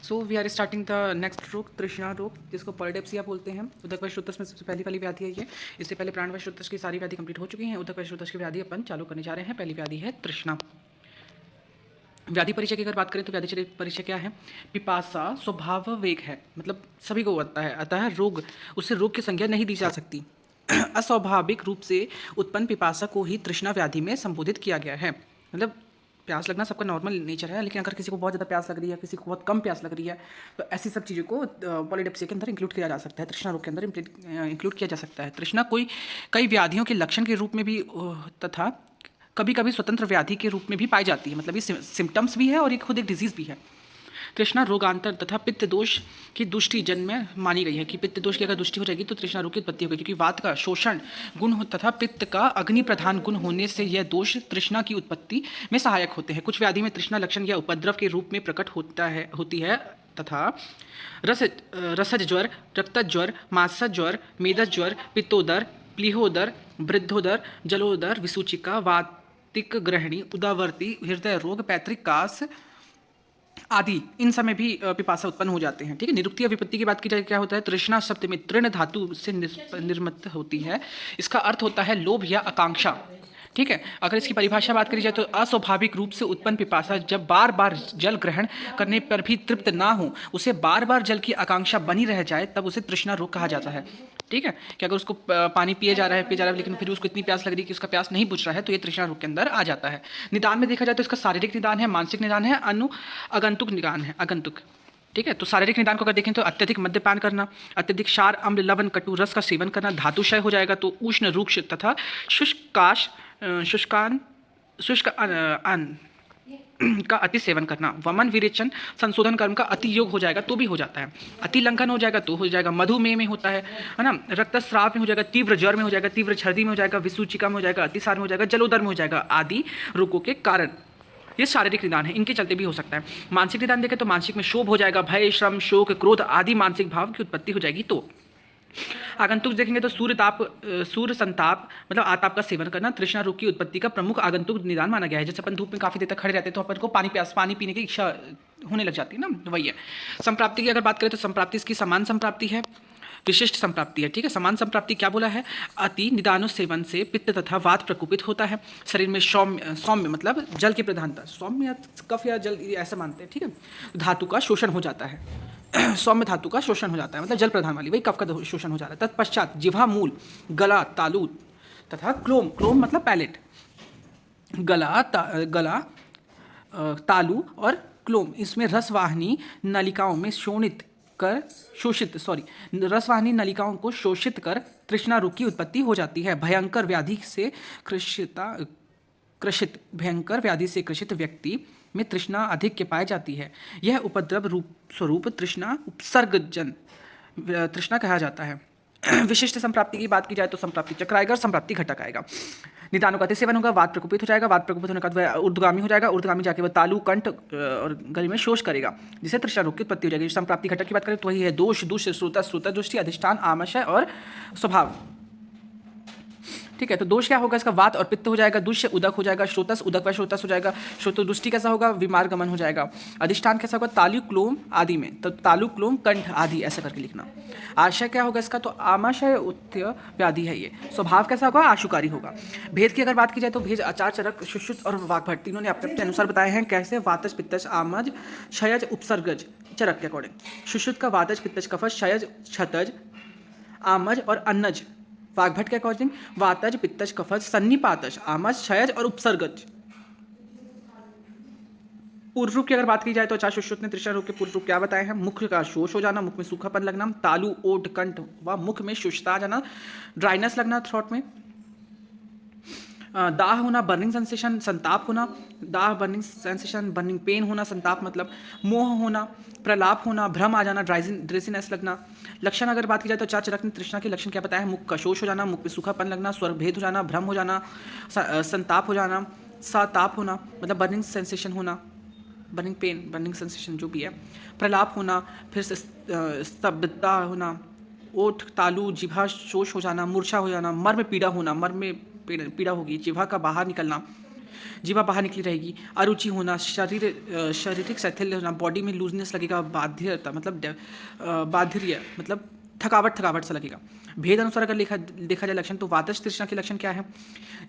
So we are starting the next रोग, तृष्णा रोग, जिसको पॉलिडेप्सिया बोलते हैं। उदकवश उत्तस में सबसे पहली वाली व्याधि है ये। इससे पहले प्राणवश उत्तस की सारी व्याधि कंप्लीट हो चुकी हैं। उदकवश उत्तस की व्याधि अपन चालू करने जा रहे हैं। पहली व्याधि है तृष्णा। व्याधि परिचय की अगर बात करें तो व्याधि परिचय क्या है? पिपासा स्वभाव वेग है, मतलब सभी को होता है, अतः रोग उससे रोग की संज्ञा नहीं दी जा सकती। अस्वाभाविक रूप से उत्पन्न पिपासा को ही तृष्णा व्याधि में संबोधित किया गया है। मतलब प्यास लगना सबका नॉर्मल नेचर है, लेकिन अगर किसी को बहुत ज़्यादा प्यास लग रही है, किसी को बहुत कम प्यास लग रही है, तो ऐसी सब चीज़ों को पॉलिडेप्सिया के अंदर इंक्लूड किया जा सकता है, तृष्णा रोग के अंदर इंक्लूड किया जा सकता है। तृष्णा कोई कई व्याधियों के लक्षण के रूप में भी तथा कभी कभी स्वतंत्र व्याधि के रूप में भी पाई जाती है। मतलब ये सिम्टम्स भी है और ये खुद एक डिजीज़ भी है। तृष्णा रोगांतर तथा पित्त दोष की दुष्टि जन्म में मानी गई है कि पित्त दोष की अगर दुष्टि हो जाएगी तो तृष्णा रोग की उत्पत्ति होगी, क्योंकि वात का शोषण गुण तथा पित्त का अग्नि प्रधान गुण होने से यह दोष तृष्णा की उत्पत्ति में सहायक होते हैं। कुछ व्याधि में तृष्णा लक्षण या उपद्रव के रूप में प्रकट होती है तथा रसज ज्वर, रक्तज ज्वर, मासज ज्वर, मेदज ज्वर, पित्तोदर, प्लीहोदर, वृद्धोदर, जलोदर, विसूचिका, वातिक ग्रहणी, उदावर्ती, हृदय रोग, पैतृक कास आदि, इन समय भी पिपासा उत्पन्न हो जाते हैं। ठीक है। निरुक्तीय विपत्ति की बात की जाए क्या होता है? तृष्णा शब्द में तृण धातु से निर्मित होती है। इसका अर्थ होता है लोभ या आकांक्षा। ठीक है। अगर इसकी परिभाषा बात करी जाए तो अस्वाभाविक रूप से उत्पन्न पिपासा जब बार बार जल ग्रहण करने पर भी तृप्त ना हो, उसे बार बार जल की आकांक्षा बनी रह जाए, तब उसे तृष्णा रोग कहा जाता है। ठीक है। कि अगर उसको पानी पिए जा रहा है लेकिन फिर उसको इतनी प्यास लग रही है कि उसका प्यास नहीं बुझ रहा है, तो ये तृष्णा रोग के अंदर आ जाता है। निदान में देखा जाए तो इसका शारीरिक निदान है, मानसिक निदान है, आगंतुक निदान है। आगंतुक। ठीक है। तो शारीरिक निदान को अगर देखें तो अत्यधिक मद्यपान करना, अत्यधिक क्षार, अम्ल, लवण, कटु रस का सेवन करना, धातुक्षय हो जाएगा तो उष्ण, रुक्ष तथा शुष्क अन्न का अति सेवन करना, वमन, विरेचन, संशोधन कर्म का अति योग हो जाएगा तो भी हो जाता है, अति लंघन हो जाएगा तो हो जाएगा, मधुमेह में होता है ना, रक्तस्राव में हो जाएगा, तीव्र ज्वर में हो जाएगा, तीव्र छर्दी में हो जाएगा, विसूचिका में हो जाएगा, अतिसार में हो जाएगा, जलोदर में हो जाएगा, आदि रोगों के कारण। ये शारीरिक निदान है, इनके चलते भी हो सकता है। मानसिक निदान देखें तो मानसिक में शोभ हो जाएगा, भय, श्रम, शोक, क्रोध आदि मानसिक भाव की उत्पत्ति हो जाएगी। तो आगंतुक देखेंगे तो सूर्य संताप मतलब आताप का सेवन करना तृष्णा रोग की उत्पत्ति का प्रमुख आगंतुक निदान माना गया है। जैसे अपन धूप में काफी देर तक खड़े रहते हैं तो अपन को पानी पीने की इच्छा होने लग जाती है ना, वही है। संप्राप्ति की अगर बात करें तो संप्राप्ति इसकी समान संप्राप्ति है, विशिष्ट संप्राप्ति है। ठीक है। समान संप्राप्ति क्या बोला है? अति निदानु सेवन से पित्त तथा वात प्रकोपित होता है, शरीर में सौम्य मतलब जल की प्रधानता, सौम्य या कफ या जल ऐसा मानते हैं। ठीक है। धातु का शोषण हो जाता है, सौम्य धातु का शोषण हो जाता है, मतलब जल प्रधान वाली, वही कफ का शोषण हो जाता है। तत्पश्चात जिह्वा, मूल, गला, तालु तथा क्लोम, क्लोम मतलब पैलेट, गला, तालु और क्लोम, इसमें रसवाहिनी नलिकाओं में रसवाहिनी नलिकाओं को शोषित कर तृष्णा रोग की उत्पत्ति हो जाती है। भयंकर व्याधि से कृषित व्यक्ति में तृष्णा अधिक के पाई जाती है। यह उपद्रव स्वरूप तृष्णा उपसर्गजन तृष्णा कहा जाता है। विशिष्ट संप्राप्ति की बात की जाए तो संप्राप्ति चक्र आएगा और संप्राप्ति घटक आएगा। निदानों का अतिसेवन होगा, वात प्रकोपित हो जाएगा, वात प्रकोपित होने का वह ऊर्ध्वगामी हो जाएगा, ऊर्ध्वगामी जाके वह तालु, कंठ और गले में शोष करेगा, जिससे तृष्णा रोग की उत्पत्ति हो जाएगी। संप्राप्ति घटक की बात करें तो वही है दोष, दुष्ट, श्रुत दृष्टि, अधिष्ठान, आमशय और स्वभाव। ठीक है। तो दोष क्या होगा इसका? वात और पित्त हो जाएगा, दुष्य उदक हो जाएगा, श्रोतस उदक व श्रोतस हो जाएगा, श्रोत दृष्टि कैसा होगा? विमार गमन हो जाएगा, अधिष्ठान कैसा होगा? तालु, क्लोम आदि में, तो तालु, क्लोम, कंठ आदि ऐसा करके लिखना। आशय क्या होगा इसका? तो आमाशय उत्थ्य व्याधि है ये। स्वभाव कैसा होगा? आशुकारी होगा। भेद की अगर बात की जाए तो भेद आचार, चरक, शुश्रुत और वाग्भट तीनों ने अपने अनुसार बताए हैं। कैसे? वातज, पित्तज, आमज, क्षयज, उपसर्गज चरक के अकॉर्डिंग। शुश्रुत का वातज, पित्तज, कफज, क्षयज, क्षतज, आमज और अन्नज। वाग्भट के अकॉर्डिंग वातज, पित्तज, कफज, सन्निपातज, आमज, क्षयज और उपसर्गज। पूर्व रूप की अगर बात की जाए तो आचार्य सुश्रुत ने तृष्णा रोग के पूर्व रूप क्या बताए हैं? मुख का शोष हो जाना, मुख में सूखापन लगना, तालु, ओठ, कंठ व मुख में शुष्कता आ जाना, ड्राइनेस लगना थ्रोट में, दाह होना, बर्निंग सेंसेशन, संताप होना, दाह, बर्निंग सेंसेशन, बर्निंग पेन होना, संताप मतलब मोह होना, प्रलाप होना, भ्रम आ जाना, ड्रेसीनेस लगना। लक्षण अगर बात की जाए तो चार चरक ने तृष्णा के लक्षण क्या बताया है? मुख का शोष हो जाना, मुख में सूखापन लगना, स्वर भेद हो जाना, भ्रम हो जाना, संताप हो जाना, सताप होना मतलब बर्निंग सेंसेशन होना, बर्निंग पेन, बर्निंग सेंसेशन जो भी है, प्रलाप होना, फिर स्तब्धता होना, ओठ, तालु, जिह्वा शोष हो जाना, मूर्छा हो जाना, मर्म पीड़ा होना, मर्म में पीड़ा होगी, जिह्वा का बाहर निकलना, जीवा बाहर निकली रहेगी। अरुचि होना, शारीरिक शैथिल्य होना, बॉडी में लूजनेस लगेगा, बाध्यता मतलब बाधिर्य मतलब थकावट थकावट सा लगेगा। भेद अनुसार अगर देखा जाए लक्षण, तो वातज तृष्णा के लक्षण क्या है?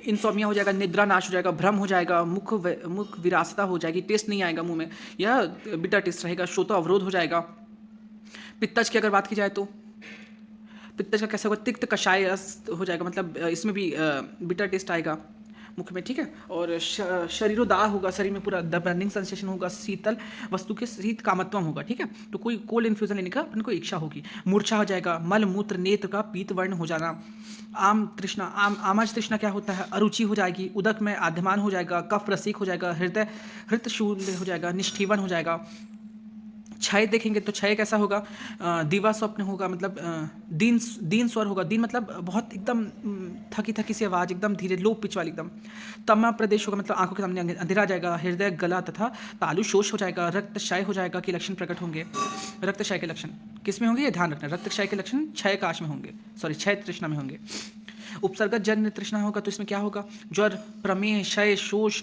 इंसोमिया हो जाएगा, निद्रा नाश हो जाएगा, भ्रम हो जाएगा, मुख विरासता हो जाएगी, टेस्ट नहीं आएगा मुंह में, या बिटर टेस्ट रहेगा, श्रोता अवरोध हो जाएगा। पित्तज की अगर बात की जाए तो पित्तज का कैसे होगा? तिक्त कषाय रस हो जाएगा, मतलब इसमें भी बिटर टेस्ट आएगा मुख में, ठीक है। और शरीरोदाह होगा, शरीर में पूरा द बर्निंग सेंसेशन होगा, शीतल वस्तु के शीत कामत्वम होगा, ठीक है। तो कोई कोल्ड इन्फ्यूजन लेने का अपन को इच्छा होगी। मूर्छा हो जाएगा, मल मूत्र नेत्र का पीत वर्ण हो जाना। आम तृष्णा, आमाज तृष्णा क्या होता है? अरुचि हो जाएगी, उदक में आद्यमान हो जाएगा, कफ रसिक हो जाएगा, हृत शून्य हो जाएगा, निष्ठीवन हो जाएगा। क्षय देखेंगे तो क्षय कैसा होगा? दीवा स्वप्न होगा, मतलब दीन दीन स्वर होगा। दीन मतलब बहुत एकदम थकी थकी सी आवाज़, एकदम धीरे लो पिच वाली एकदम। तमा प्रदेश होगा, मतलब आंखों के सामने अंधेरा आ जाएगा। हृदय गला तथा तालु शोष हो जाएगा। रक्त क्षय हो जाएगा के लक्षण प्रकट होंगे। रक्त क्षय के लक्षण किस में होंगे, ये ध्यान रखना। रक्त क्षय के लक्षण क्षय काश में होंगे, सॉरी क्षय तृष्णा में होंगे। उपसर्गत जन्य तृष्णा होगा तो इसमें क्या होगा? ज्वर, प्रमेह, क्षय, शोष,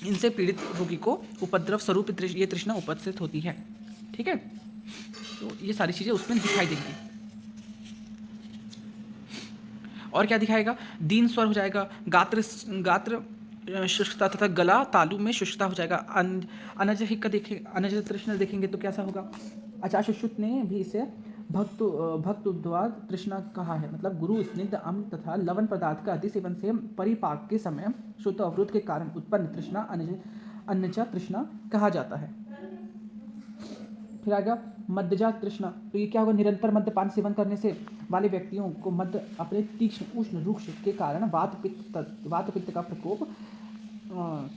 इनसे पीड़ित रोगी को उपद्रव स्वरूप ये तृष्णा उपस्थित होती है, ठीक है। तो ये सारी चीज़ें उसमें दिखाई देंगी। और क्या दिखाएगा? दीन स्वर हो जाएगा, गात्र शुष्कता तथा गला तालु में शुष्कता हो जाएगा। अनजहिक का देखें, अनज तृष्णा देखेंगे तो कैसा होगा? आचार्यश्रुत ने भी इसे भक्त उद्वाद तृष्णा कहा है, मतलब गुरु स्निग्ध अम्ल तथा लवण पदार्थ का अति सेवन से परिपाक के समय शुद्ध अवरोध के कारण उत्पन्न तृष्णा अन्नजा तृष्णा कहा जाता है। फिर आएगा मध्यजा तृष्णा। तो ये क्या होगा? निरंतर मद्यपान सेवन करने से वाले व्यक्तियों को मद्य अपने तीक्ष्ण उष्ण रुक्ष के कारण वात पित्त का प्रकोप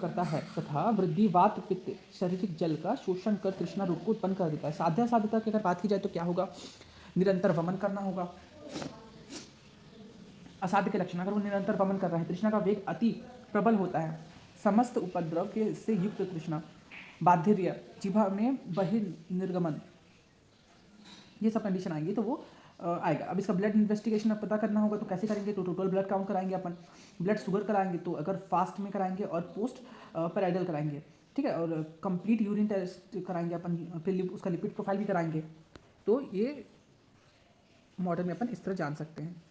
करता है तथा वृद्धि वात पित्त शारीरिक जल का शोषण कर तृष्णा रूप को उत्पन्न कर देता है। साध्यता की अगर बात की जाए तो क्या होगा? निरंतर वमन करना होगा। असाध्य के लक्षण, अगर वो निरंतर वमन कर रहा है, तृष्णा का वेग अति प्रबल होता है, समस्त उपद्रव के से युक्त तृष्णा, बाधिर्य, जिह्वा में बहिर्निर्गमन, ये सब कंडीशन आएंगी तो वो आएगा। अब इसका ब्लड इन्वेस्टिगेशन अब पता करना होगा तो कैसे करेंगे? तो टोटल ब्लड काउंट कराएंगे अपन, ब्लड शुगर कराएंगे तो अगर फास्ट में कराएंगे और पोस्ट पैराइडल कराएंगे, ठीक है। और कंप्लीट यूरिन टेस्ट कराएंगे अपन, फिर उसका लिपिड प्रोफाइल भी कराएंगे। तो ये मॉडल में अपन इस तरह जान सकते हैं।